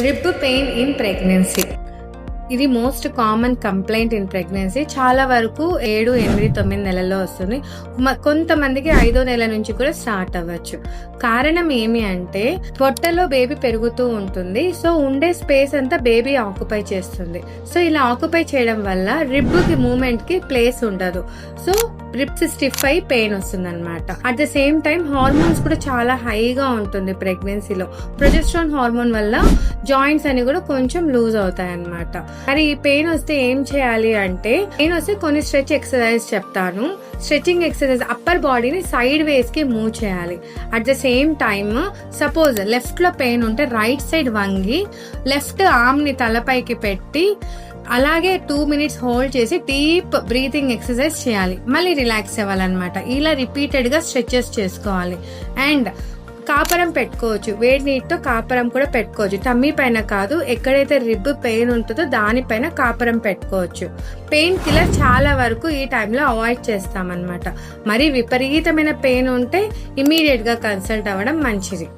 Rib pain in pregnancy. ఇది most common complaint in pregnancy. చాలా వరకు 7, 8, 9 నెలల్లో వస్తుంది. కొంతమందికి 5వ నెల నుంచి కూడా స్టార్ట్ అవ్వచ్చు. కారణం ఏమి అంటే పొట్టలో బేబీ పెరుగుతూ ఉంటుంది. సో ఉండే స్పేస్ అంతా బేబీ ఆక్యుపై చేస్తుంది. సో ఇలా ఆక్యుపై చేయడం వల్ల రిబ్ కి మూమెంట్ కి ప్లేస్ ఉండదు. సో రిబ్స్ స్టిఫ్ అయి పెయిన్ వస్తుంది అనమాట. At the same time hormones కూడా చాలా హైగా ఉంటుంది ప్రెగ్నెన్సీలో. ప్రొజెస్ట్రాన్ హార్మోన్ వల్ల జాయింట్స్ అని కూడా కొంచెం లూజ్ అవుతాయి అనమాట. మరి ఈ పెయిన్ వస్తే ఏం చేయాలి అంటే, పెయిన్ వస్తే కొన్ని స్ట్రెచ్ ఎక్సర్సైజ్ చెప్తాను. స్ట్రెచింగ్ ఎక్సర్సైజ్ అప్పర్ బాడీని సైడ్ వేస్ కి మూవ్ చేయాలి. At the same time suppose left లో పెయిన్ ఉంటే రైట్ సైడ్ వంగి లెఫ్ట్ ఆర్మ్ ని తలపైకి పెట్టి అలాగే 2 minutes హోల్డ్ చేసి డీప్ బ్రీతింగ్ ఎక్సర్సైజ్ చేయాలి. మళ్ళీ రిలాక్స్ అవ్వాలన్నమాట. ఇలా రిపీటెడ్ గా స్ట్రెచెస్ చేసుకోవాలి. అండ్ కాపరం పెట్టుకోవచ్చు. వేడి నీటితో కాపరం కూడా పెట్టుకోవచ్చు. టమ్మీ పైన కాదు, ఎక్కడైతే రిబ్ పెయిన్ ఉంటుందో దానిపైన కాపరం పెట్టుకోవచ్చు. పెయిన్ కిల్లర్ చాలా వరకు ఈ టైంలో అవాయిడ్ చేస్తామన్నమాట. మరి విపరీతమైన పెయిన్ ఉంటే ఇమీడియట్ గా కన్సల్ట్ అవ్వడం మంచిది.